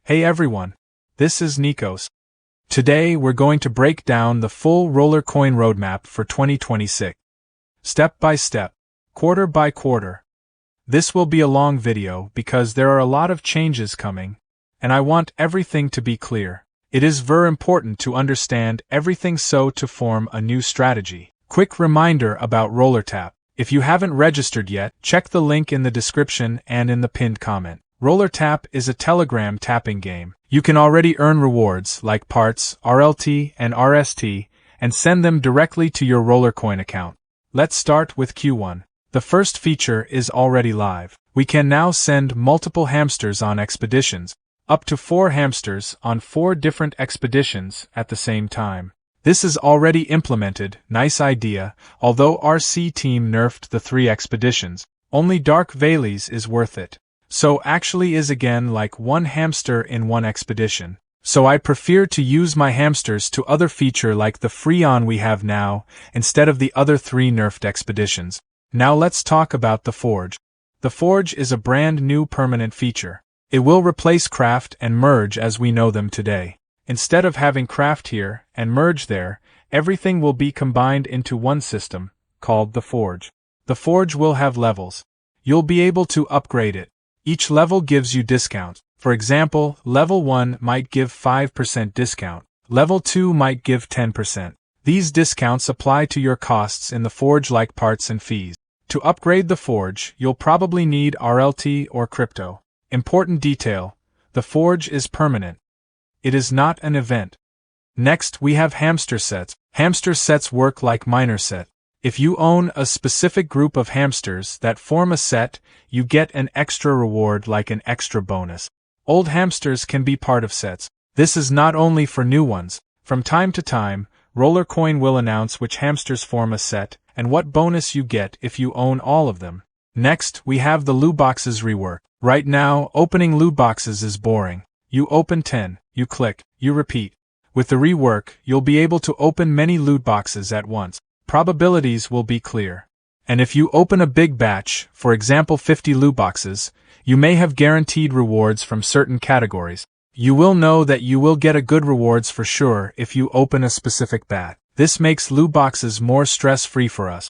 Hey everyone, this is Nikos. Today we're going to break down the full RollerCoin roadmap for 2026. Step by step, quarter by quarter. This will be a long video because there are a lot of changes coming, and I want everything to be clear. It is very important to understand everything so to form a new strategy. Quick reminder about rollertap. If you haven't registered yet, check the link in the description and in the pinned comment. RollerTap is a Telegram tapping game. You can already earn rewards like parts, RLT, and RST, and send them directly to your RollerCoin account. Let's start with Q1. The first feature is already live. We can now send multiple hamsters on expeditions, up to 4 hamsters on 4 different expeditions at the same time. This is already implemented, nice idea, although RC team nerfed the 3 expeditions. Only Dark Valleys is worth it. So actually is again like 1 hamster in 1 expedition. So I prefer to use my hamsters to other feature like the Freon we have now, instead of the other 3 nerfed expeditions. Now let's talk about the Forge. The Forge is a brand new permanent feature. It will replace Craft and Merge as we know them today. Instead of having Craft here and Merge there, everything will be combined into one system, called the Forge. The Forge will have levels. You'll be able to upgrade it. Each level gives you discount. For example, level 1 might give 5% discount. Level 2 might give 10%. These discounts apply to your costs in the Forge like parts and fees. To upgrade the Forge, you'll probably need RLT or crypto. Important detail: the Forge is permanent. It is not an event. Next, we have Hamster Sets. Hamster Sets work like Miner Set. If you own a specific group of hamsters that form a set, you get an extra reward like an extra bonus. Old hamsters can be part of sets. This is not only for new ones. From time to time, RollerCoin will announce which hamsters form a set, and what bonus you get if you own all of them. Next, we have the Lootboxes rework. Right now, opening Lootboxes is boring. You open 10, you click, you repeat. With the rework, you'll be able to open many loot boxes at once. Probabilities will be clear. And if you open a big batch, for example 50 loot boxes, you may have guaranteed rewards from certain categories. You will know that you will get a good rewards for sure if you open a specific batch. This makes loot boxes more stress-free for us.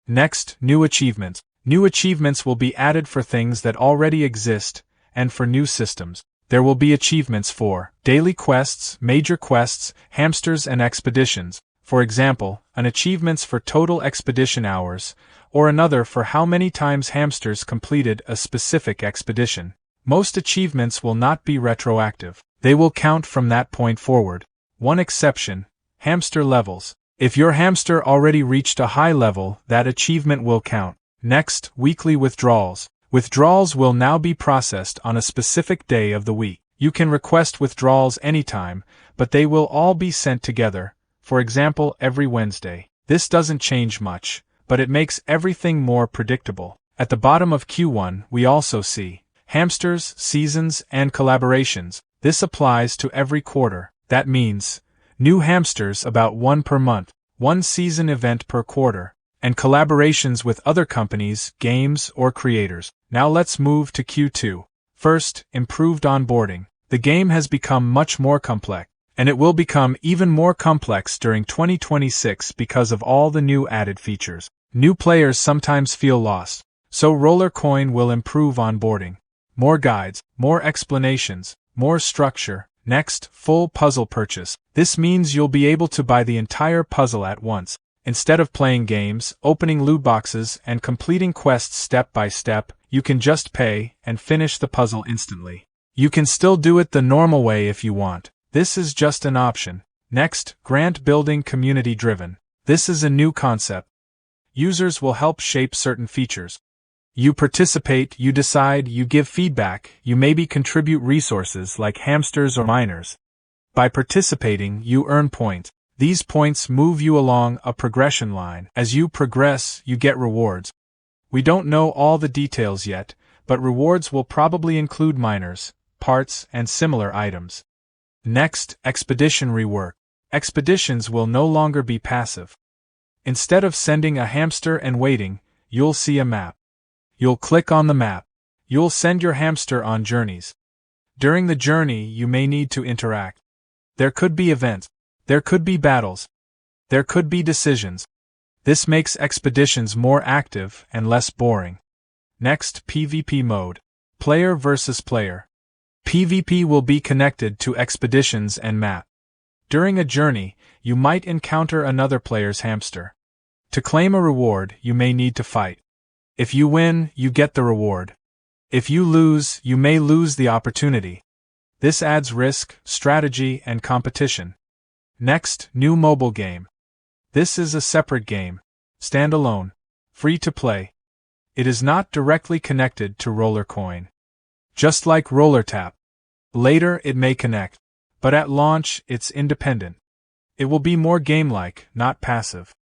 Next, new achievements. New achievements will be added for things that already exist, and for new systems. There will be achievements for daily quests, major quests, hamsters and expeditions. For example, an achievements for total expedition hours, or another for how many times hamsters completed a specific expedition. Most achievements will not be retroactive. They will count from that point forward. One exception: hamster levels. If your hamster already reached a high level, that achievement will count. Next, weekly withdrawals. Withdrawals will now be processed on a specific day of the week. You can request withdrawals anytime, but they will all be sent together. For example, every Wednesday. This doesn't change much, but it makes everything more predictable. At the bottom of Q1, we also see hamsters, seasons, and collaborations. This applies to every quarter. That means new hamsters about 1 per month, 1 season event per quarter, and collaborations with other companies, games, or creators. Now let's move to Q2. First, improved onboarding. The game has become much more complex. And it will become even more complex during 2026 because of all the new added features. New players sometimes feel lost, so RollerCoin will improve onboarding. More guides, more explanations, more structure. Next, full puzzle purchase. This means you'll be able to buy the entire puzzle at once. Instead of playing games, opening loot boxes, and completing quests step by step, you can just pay and finish the puzzle instantly. You can still do it the normal way if you want. This is just an option. Next, grant building community-driven. This is a new concept. Users will help shape certain features. You participate, you decide, you give feedback, you maybe contribute resources like hamsters or miners. By participating, you earn points. These points move you along a progression line. As you progress, you get rewards. We don't know all the details yet, but rewards will probably include miners, parts, and similar items. Next, expedition rework. Expeditions will no longer be passive. Instead of sending a hamster and waiting, you'll see a map. You'll click on the map. You'll send your hamster on journeys. During the journey, you may need to interact. There could be events. There could be battles. There could be decisions. This makes expeditions more active and less boring. Next, PvP mode. Player versus player. PvP will be connected to expeditions and map. During a journey, you might encounter another player's hamster. To claim a reward, you may need to fight. If you win, you get the reward. If you lose, you may lose the opportunity. This adds risk, strategy, and competition. Next, new mobile game. This is a separate game, standalone, free to play. It is not directly connected to RollerCoin. Just like rollertap. Later it may connect, but at launch it's independent. It will be more game-like, not passive.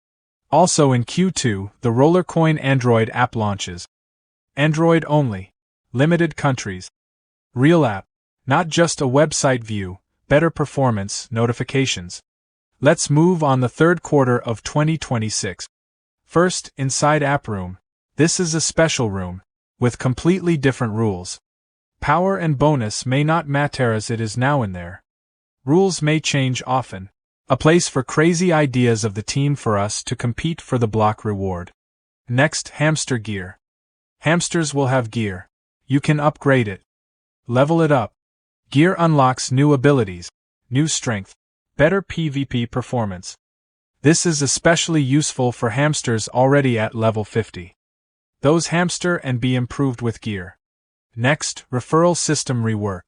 Also in Q2, the RollerCoin Android app launches. Android only. Limited countries. Real app. Not just a website view, better performance, notifications. Let's move on the third quarter of 2026. First, inside app room. This is a special room, with completely different rules. Power and bonus may not matter as it is now in there. Rules may change often. A place for crazy ideas of the team for us to compete for the block reward. Next, hamster gear. Hamsters will have gear. You can upgrade it. Level it up. Gear unlocks new abilities, new strength, better PvP performance. This is especially useful for hamsters already at level 50. Those hamster and be improved with gear. Next, referral system rework.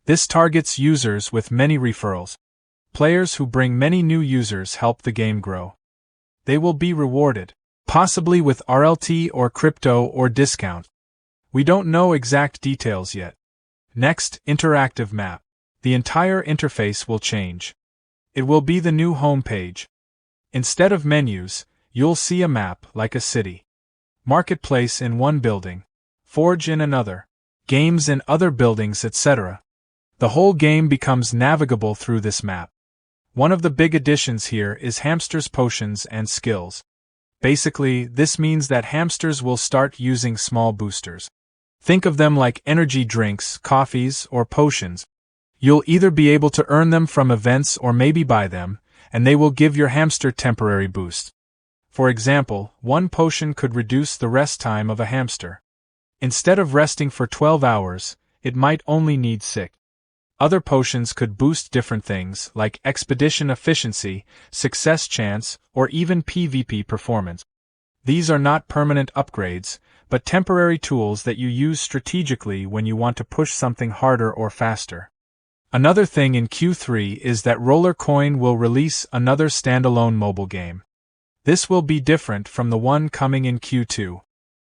This targets users with many referrals. Players who bring many new users help the game grow. They will be rewarded, possibly with RLT or crypto or discount. We don't know exact details yet. Next, interactive map. The entire interface will change. It will be the new home page. Instead of menus, you'll see a map like a city. Marketplace in one building. Forge in another. Games in other buildings, etc. The whole game becomes navigable through this map. One of the big additions here is hamsters' potions and skills. Basically, this means that hamsters will start using small boosters. Think of them like energy drinks, coffees, or potions. You'll either be able to earn them from events or maybe buy them, and they will give your hamster temporary boosts. For example, one potion could reduce the rest time of a hamster. Instead of resting for 12 hours, it might only need 6. Other potions could boost different things like expedition efficiency, success chance, or even PvP performance. These are not permanent upgrades, but temporary tools that you use strategically when you want to push something harder or faster. Another thing in Q3 is that RollerCoin will release another standalone mobile game. This will be different from the one coming in Q2.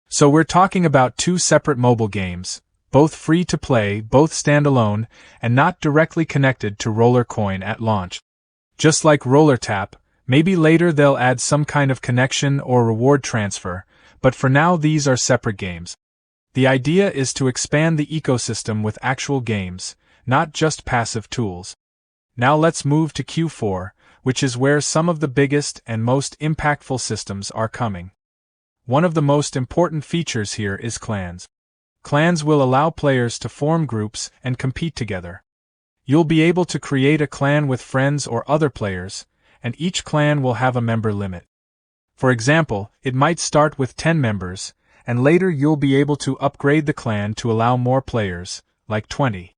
So we're talking about 2 separate mobile games, both free to play, both standalone, and not directly connected to RollerCoin at launch. Just like rollertap, maybe later they'll add some kind of connection or reward transfer, but for now these are separate games. The idea is to expand the ecosystem with actual games, not just passive tools. Now let's move to Q4, which is where some of the biggest and most impactful systems are coming. One of the most important features here is clans. Clans will allow players to form groups and compete together. You'll be able to create a clan with friends or other players, and each clan will have a member limit. For example, it might start with 10 members, and later you'll be able to upgrade the clan to allow more players, like 20.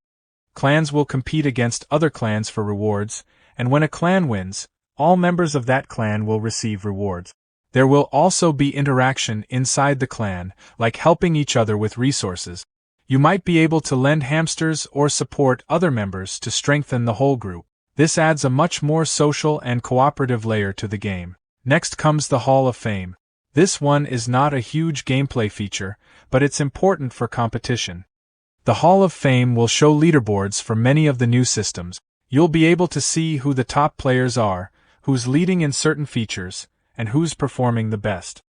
Clans will compete against other clans for rewards, and when a clan wins, all members of that clan will receive rewards. There will also be interaction inside the clan, like helping each other with resources. You might be able to lend hamsters or support other members to strengthen the whole group. This adds a much more social and cooperative layer to the game. Next comes the Hall of Fame. This one is not a huge gameplay feature, but it's important for competition. The Hall of Fame will show leaderboards for many of the new systems. You'll be able to see who the top players are, who's leading in certain features, and who's performing the best.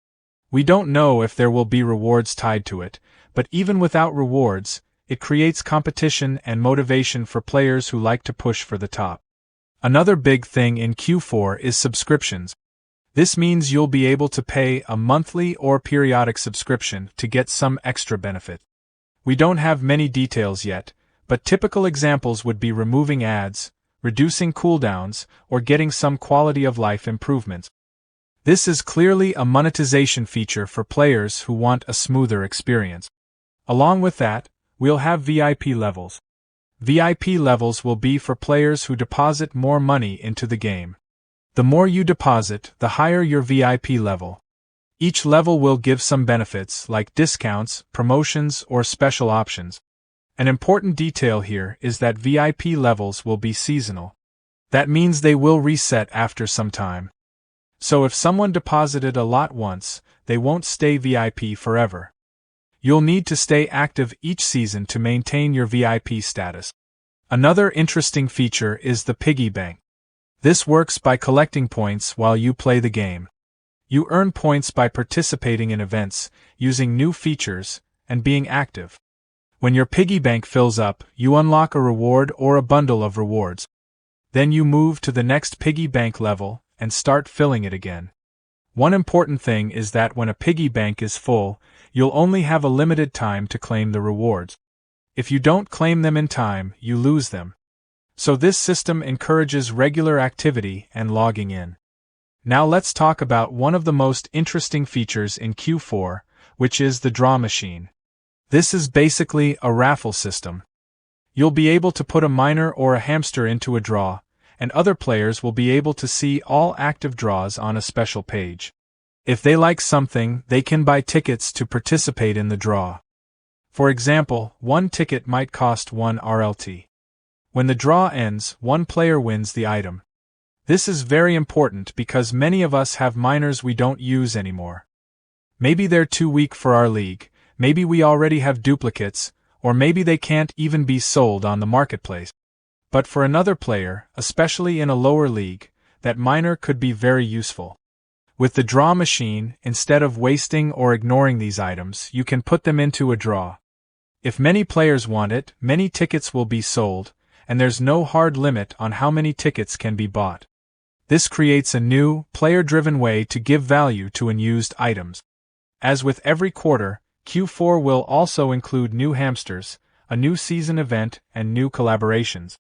We don't know if there will be rewards tied to it, but even without rewards, it creates competition and motivation for players who like to push for the top. Another big thing in Q4 is subscriptions. This means you'll be able to pay a monthly or periodic subscription to get some extra benefit. We don't have many details yet, but typical examples would be removing ads, reducing cooldowns, or getting some quality of life improvements. This is clearly a monetization feature for players who want a smoother experience. Along with that, we'll have VIP levels. VIP levels will be for players who deposit more money into the game. The more you deposit, the higher your VIP level. Each level will give some benefits like discounts, promotions, or special options. An important detail here is that VIP levels will be seasonal. That means they will reset after some time. So if someone deposited a lot once, they won't stay VIP forever. You'll need to stay active each season to maintain your VIP status. Another interesting feature is the piggy bank. This works by collecting points while you play the game. You earn points by participating in events, using new features, and being active. When your piggy bank fills up, you unlock a reward or a bundle of rewards. Then you move to the next piggy bank level and start filling it again. One important thing is that when a piggy bank is full, you'll only have a limited time to claim the rewards. If you don't claim them in time, you lose them. So this system encourages regular activity and logging in. Now let's talk about one of the most interesting features in Q4, which is the draw machine. This is basically a raffle system. You'll be able to put a miner or a hamster into a draw, and other players will be able to see all active draws on a special page. If they like something, they can buy tickets to participate in the draw. For example, one ticket might cost 1 RLT. When the draw ends, one player wins the item. This is very important because many of us have miners we don't use anymore. Maybe they're too weak for our league, maybe we already have duplicates, or maybe they can't even be sold on the marketplace. But for another player, especially in a lower league, that miner could be very useful. With the draw machine, instead of wasting or ignoring these items, you can put them into a draw. If many players want it, many tickets will be sold, and there's no hard limit on how many tickets can be bought. This creates a new, player-driven way to give value to unused items. As with every quarter, Q4 will also include new hamsters, a new season event, and new collaborations.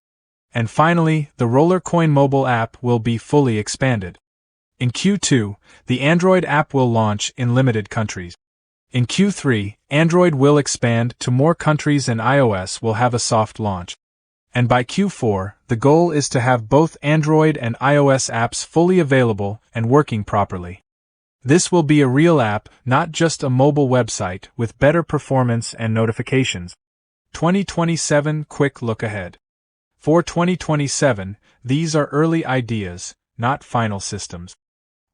And finally, the RollerCoin mobile app will be fully expanded. In Q2, the Android app will launch in limited countries. In Q3, Android will expand to more countries and iOS will have a soft launch. And by Q4, the goal is to have both Android and iOS apps fully available and working properly. This will be a real app, not just a mobile website, with better performance and notifications. 2027 Quick Look Ahead. For 2027, these are early ideas, not final systems.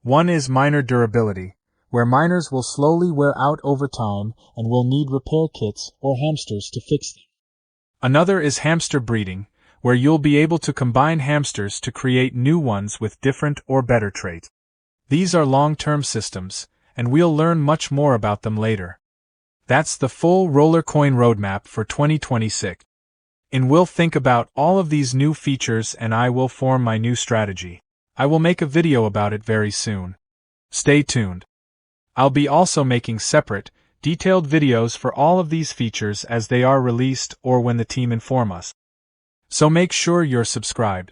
One is miner durability, where miners will slowly wear out over time and will need repair kits or hamsters to fix them. Another is hamster breeding, where you'll be able to combine hamsters to create new ones with different or better traits. These are long-term systems, and we'll learn much more about them later. That's the full RollerCoin roadmap for 2026. And we'll think about all of these new features and I will form my new strategy. I will make a video about it very soon. Stay tuned. I'll be also making separate, detailed videos for all of these features as they are released or when the team inform us. So make sure you're subscribed.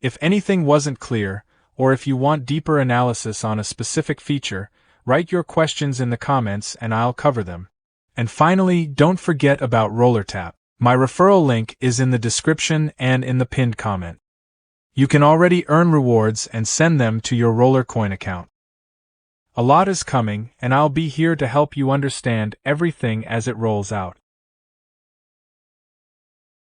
If anything wasn't clear, or if you want deeper analysis on a specific feature, write your questions in the comments and I'll cover them. And finally, don't forget about rollertap. My referral link is in the description and in the pinned comment. You can already earn rewards and send them to your RollerCoin account. A lot is coming, and I'll be here to help you understand everything as it rolls out.